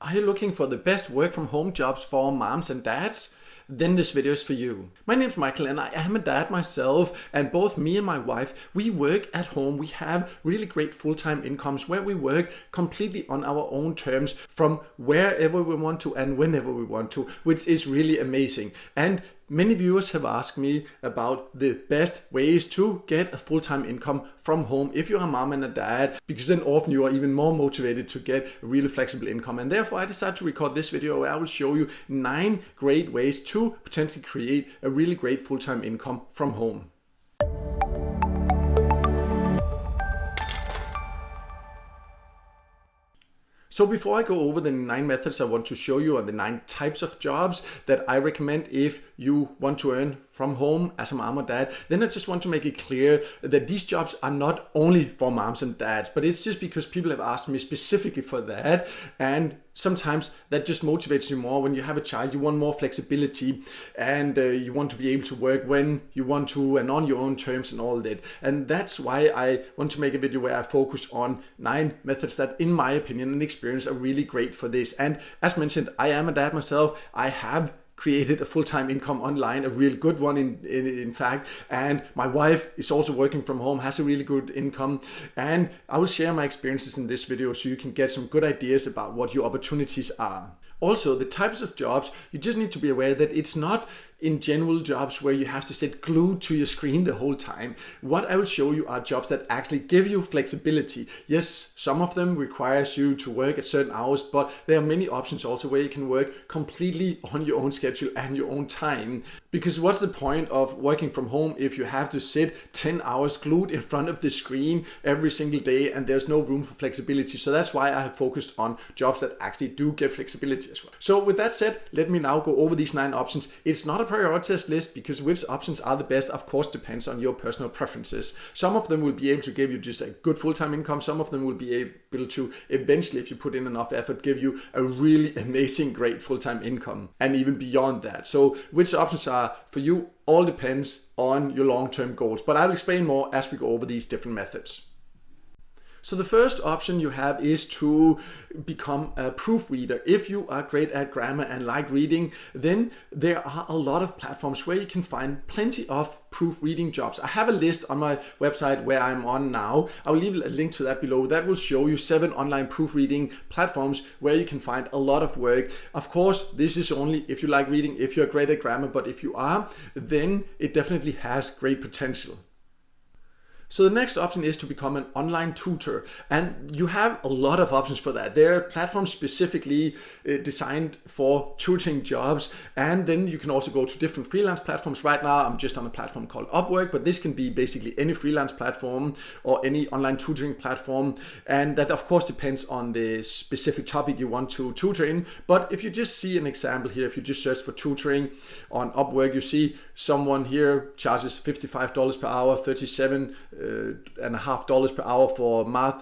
Are you looking for the best work from home jobs for moms and dads? Then this video is for you. My name is Michael and I am a dad myself, and both me and my wife, we work at home. We have really great full-time incomes where we work completely on our own terms from wherever we want to and whenever we want to, which is really amazing. And many viewers have asked me about the best ways to get a full-time income from home if you're a mom and a dad, because then often you are even more motivated to get a really flexible income. And therefore I decided to record this video where I will show you 9 great ways to potentially create a really great full-time income from home. So before I go over the 9 methods I want to show you on the 9 types of jobs that I recommend if you want to earn from home as a mom or dad, then I just want to make it clear that these jobs are not only for moms and dads, but it's just because people have asked me specifically for that. And sometimes that just motivates you more. When you have a child, you want more flexibility and you want to be able to work when you want to and on your own terms and all that. And that's why I want to make a video where I focus on 9 methods that, in my opinion and experience, are really great for this. And as mentioned, I am a dad myself. I have created a full-time income online, a real good one in fact, and my wife is also working from home, has a really good income, and I will share my experiences in this video so you can get some good ideas about what your opportunities are. Also, the types of jobs, you just need to be aware that it's not in general jobs where you have to sit glued to your screen the whole time. What I will show you are jobs that actually give you flexibility. Yes, some of them requires you to work at certain hours, but there are many options also where you can work completely on your own schedule and your own time. Because what's the point of working from home if you have to sit 10 hours glued in front of the screen every single day and there's no room for flexibility? So that's why I have focused on jobs that actually do give flexibility as well. So with that said, let me now go over these 9 options. It's not a prioritized list because which options are the best, of course, depends on your personal preferences. Some of them will be able to give you just a good full-time income. Some of them will be able to eventually, if you put in enough effort, give you a really amazing, great full-time income and even beyond that. So which options are for you all depends on your long-term goals, but I'll explain more as we go over these different methods. So the first option you have is to become a proofreader. If you are great at grammar and like reading, then there are a lot of platforms where you can find plenty of proofreading jobs. I have a list on my website where I'm on now. I'll leave a link to that below. That will show you 7 online proofreading platforms where you can find a lot of work. Of course, this is only if you like reading, if you're great at grammar, but if you are, then it definitely has great potential. So the next option is to become an online tutor, and you have a lot of options for that. There are platforms specifically designed for tutoring jobs, and then you can also go to different freelance platforms. Right now I'm just on a platform called Upwork, but this can be basically any freelance platform or any online tutoring platform, and that of course depends on the specific topic you want to tutor in. But if you just see an example here, if you just search for tutoring on Upwork, you see someone here charges $55 per hour, $37.50 per hour for math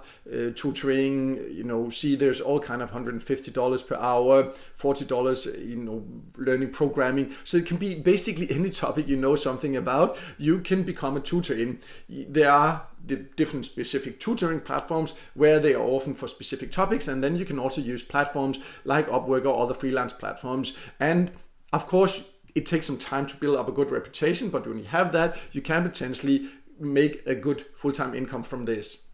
tutoring. You know, see there's all kind of $150 per hour, $40, learning programming. So it can be basically any topic you know something about, you can become a tutor in. There are the different specific tutoring platforms where they are often for specific topics, and then you can also use platforms like Upwork or other freelance platforms. And of course, it takes some time to build up a good reputation, but when you have that, you can potentially make a good full-time income from this.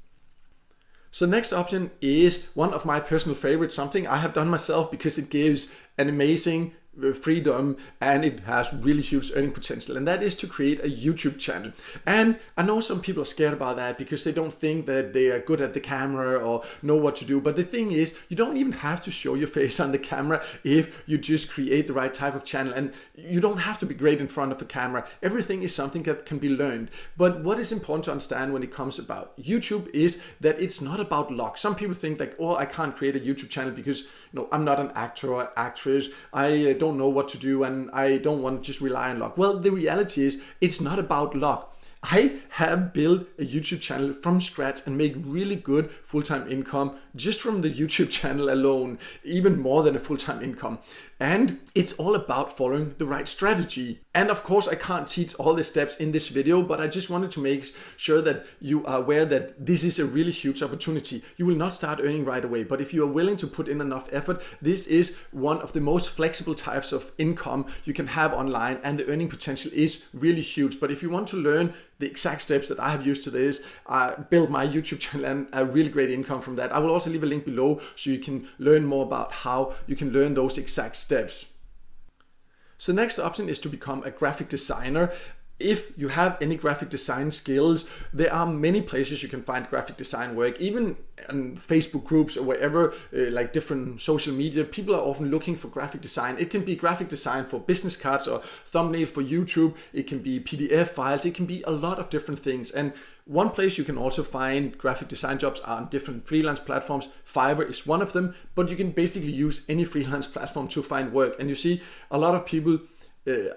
So next option is one of my personal favorites, something I have done myself because it gives an amazing freedom and it has really huge earning potential, and that is to create a YouTube channel. And I know some people are scared about that because they don't think that they are good at the camera or know what to do, but the thing is, you don't even have to show your face on the camera if you just create the right type of channel, and you don't have to be great in front of a camera. Everything is something that can be learned. But what is important to understand when it comes about YouTube is that it's not about luck. Some people think like, oh, I can't create a YouTube channel because I'm not an actor or actress, I don't know what to do and I don't want to just rely on luck. Well, the reality is it's not about luck. I have built a YouTube channel from scratch and make really good full-time income just from the YouTube channel alone, even more than a full-time income. And it's all about following the right strategy. And of course, I can't teach all the steps in this video, but I just wanted to make sure that you are aware that this is a really huge opportunity. You will not start earning right away, but if you are willing to put in enough effort, this is one of the most flexible types of income you can have online, and the earning potential is really huge. But if you want to learn the exact steps that I have used to this, build my YouTube channel and a really great income from that, I will also leave a link below so you can learn more about how you can learn those exact steps. So the next option is to become a graphic designer. If you have any graphic design skills, there are many places you can find graphic design work, even in Facebook groups or wherever, like different social media. People are often looking for graphic design. It can be graphic design for business cards or thumbnail for YouTube. It can be PDF files. It can be a lot of different things. And one place you can also find graphic design jobs are on different freelance platforms. Fiverr is one of them, but you can basically use any freelance platform to find work. And you see a lot of people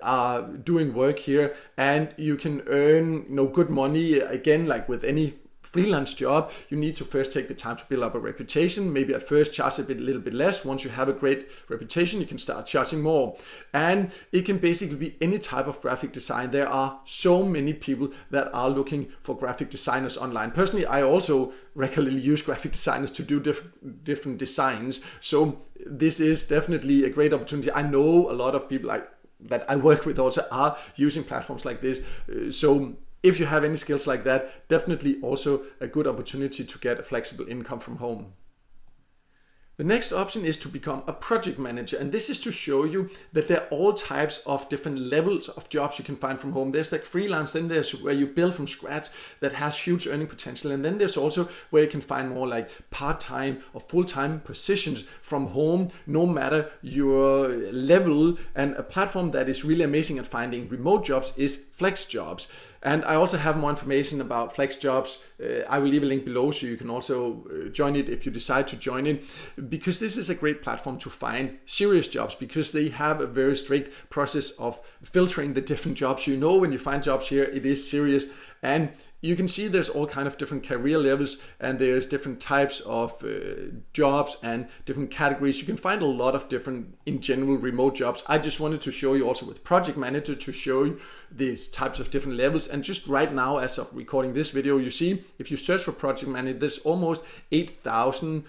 are doing work here, and you can earn good money. Again, like with any freelance job, you need to first take the time to build up a reputation. Maybe at first charge a little bit less. Once you have a great reputation, you can start charging more. And it can basically be any type of graphic design. There are so many people that are looking for graphic designers online. Personally, I also regularly use graphic designers to do different designs. So this is definitely a great opportunity. I know a lot of people that I work with also are using platforms like this. So if you have any skills like that, definitely also a good opportunity to get a flexible income from home. The next option is to become a project manager, and this is to show you that there are all types of different levels of jobs you can find from home. There's like freelance, then there's where you build from scratch that has huge earning potential, and then there's also where you can find more like part-time or full-time positions from home, no matter your level. And a platform that is really amazing at finding remote jobs is FlexJobs. And I also have more information about FlexJobs. I will leave a link below so you can also join it if you decide to join it, because this is a great platform to find serious jobs, because they have a very strict process of filtering the different jobs. When you find jobs here, it is serious. And you can see there's all kind of different career levels, and there's different types of jobs and different categories. You can find a lot of different, in general, remote jobs. I just wanted to show you also with Project Manager to show you these types of different levels. And just right now, as of recording this video, you see if you search for Project Manager, there's almost 8,000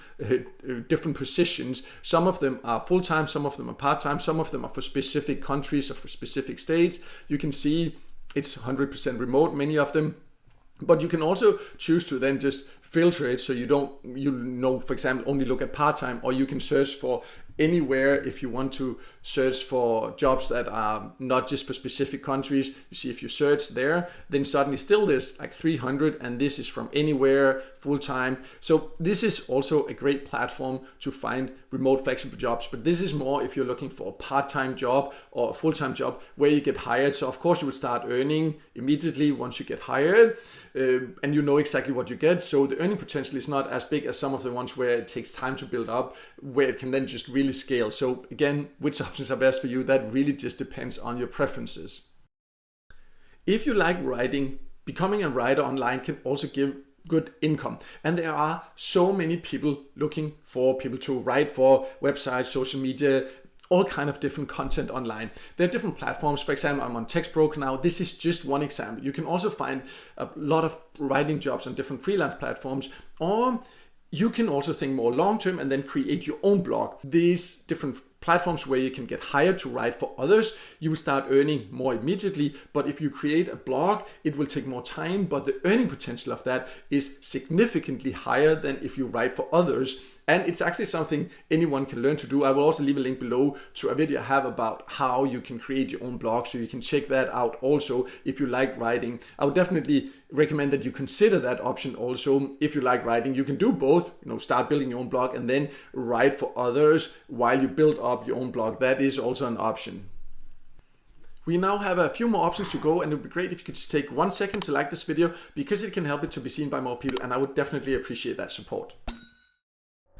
different positions. Some of them are full-time, some of them are part-time, some of them are for specific countries or for specific states. You can see it's 100% remote, many of them. But you can also choose to then just filter it so you don't, for example, only look at part-time, or you can search for anywhere if you want to search for jobs that are not just for specific countries. You see, if you search there, then suddenly still there's like 300, and this is from anywhere, full-time. So this is also a great platform to find remote flexible jobs, but this is more if you're looking for a part-time job or a full-time job where you get hired. So of course you will start earning immediately once you get hired, and you know exactly what you get. So the earning potential is not as big as some of the ones where it takes time to build up, where it can then just really scale. So again, which options are best for you, that really just depends on your preferences. If you like writing, becoming a writer online can also give good income. And there are so many people looking for people to write for websites, social media, all kind of different content online. There are different platforms. For example, I'm on Textbroker now. This is just one example. You can also find a lot of writing jobs on different freelance platforms, or you can also think more long-term and then create your own blog. These different platforms where you can get hired to write for others, you will start earning more immediately. But if you create a blog, it will take more time, but the earning potential of that is significantly higher than if you write for others. And it's actually something anyone can learn to do. I will also leave a link below to a video I have about how you can create your own blog, so you can check that out also if you like writing. I would definitely recommend that you consider that option also if you like writing. You can do both, start building your own blog and then write for others while you build up your own blog. That is also an option. We now have a few more options to go, and it would be great if you could just take 1 second to like this video, because it can help it to be seen by more people, and I would definitely appreciate that support.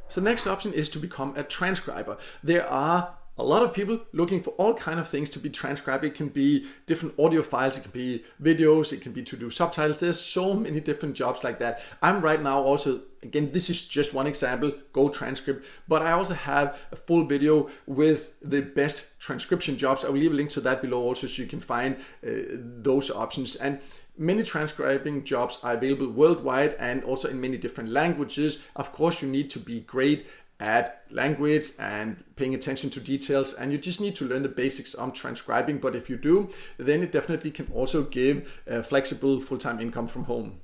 So the next option is to become a transcriber. There are a lot of people looking for all kind of things to be transcribed. It can be different audio files, it can be videos, it can be to do subtitles. There's so many different jobs like that. I'm right now also, again, this is just one example, GoTranscript, but I also have a full video with the best transcription jobs. I will leave a link to that below also, so you can find those options. And many transcribing jobs are available worldwide and also in many different languages. Of course, you need to be great at language and paying attention to details, and you just need to learn the basics on transcribing. But if you do, then it definitely can also give a flexible full-time income from home.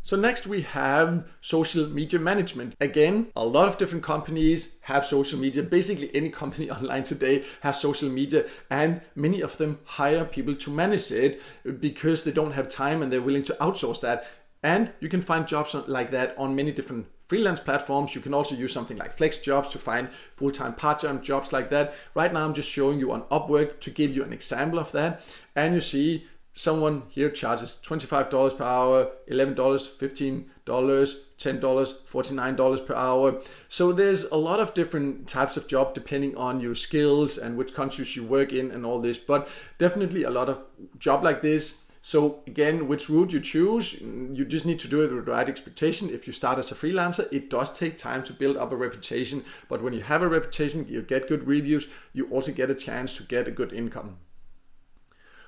So next we have social media management. Again, a lot of different companies have social media. Basically any company online today has social media, and many of them hire people to manage it because they don't have time and they're willing to outsource that. And you can find jobs like that on many different freelance platforms. You can also use something like FlexJobs to find full-time, part-time jobs like that. Right now I'm just showing you on Upwork to give you an example of that. And you see someone here charges $25 per hour, $11, $15, $10, $49 per hour. So there's a lot of different types of job depending on your skills and which countries you work in and all this, but definitely a lot of job like this. So again, which route you choose, you just need to do it with the right expectation. If you start as a freelancer, it does take time to build up a reputation, but when you have a reputation, you get good reviews, you also get a chance to get a good income.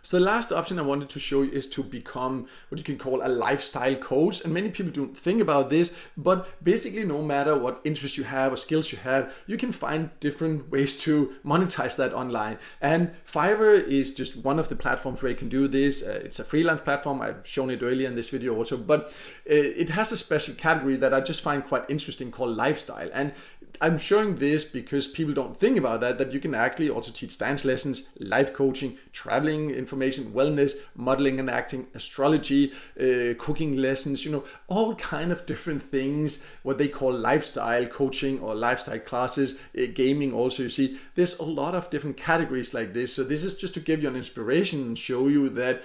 So the last option I wanted to show you is to become what you can call a lifestyle coach. And many people don't think about this, but basically no matter what interest you have or skills you have, you can find different ways to monetize that online. And Fiverr is just one of the platforms where you can do this. It's a freelance platform. I've shown it earlier in this video also, but it has a special category that I just find quite interesting called lifestyle. And I'm showing this because people don't think about that you can actually also teach dance lessons, life coaching, traveling information, wellness, modeling and acting, astrology, cooking lessons, all kind of different things, what they call lifestyle coaching or lifestyle classes, gaming also. You see, there's a lot of different categories like this. So this is just to give you an inspiration and show you that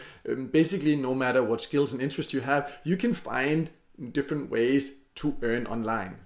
basically no matter what skills and interests you have, you can find different ways to earn online.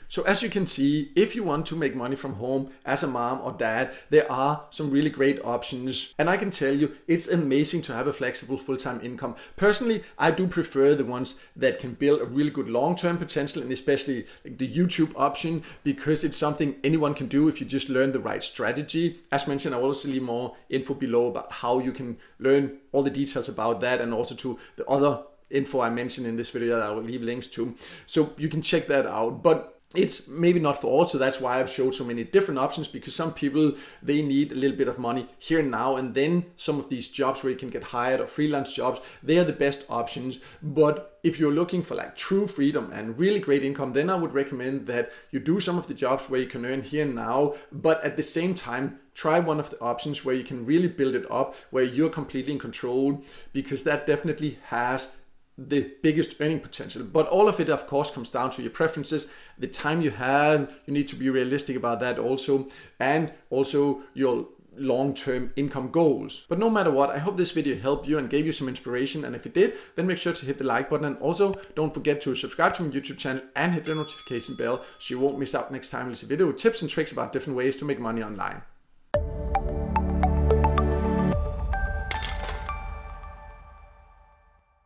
So as you can see, if you want to make money from home as a mom or dad, there are some really great options. And I can tell you, it's amazing to have a flexible full-time income. Personally, I do prefer the ones that can build a really good long-term potential, and especially like the YouTube option, because it's something anyone can do if you just learn the right strategy. As mentioned, I will also leave more info below about how you can learn all the details about that, and also to the other info I mentioned in this video that I will leave links to. So you can check that out. But it's maybe not for all, so that's why I've showed so many different options, because some people, they need a little bit of money here and now, and then some of these jobs where you can get hired or freelance jobs, they are the best options. But if you're looking for like true freedom and really great income, then I would recommend that you do some of the jobs where you can earn here and now, but at the same time, try one of the options where you can really build it up, where you're completely in control, because that definitely has the biggest earning potential. But all of it, of course, comes down to your preferences, the time you have. You need to be realistic about that also, and also your long-term income goals. But no matter what, I hope this video helped you and gave you some inspiration, and if it did, then make sure to hit the like button, and also don't forget to subscribe to my YouTube channel and hit the notification bell so you won't miss out next time there's a video with tips and tricks about different ways to make money online.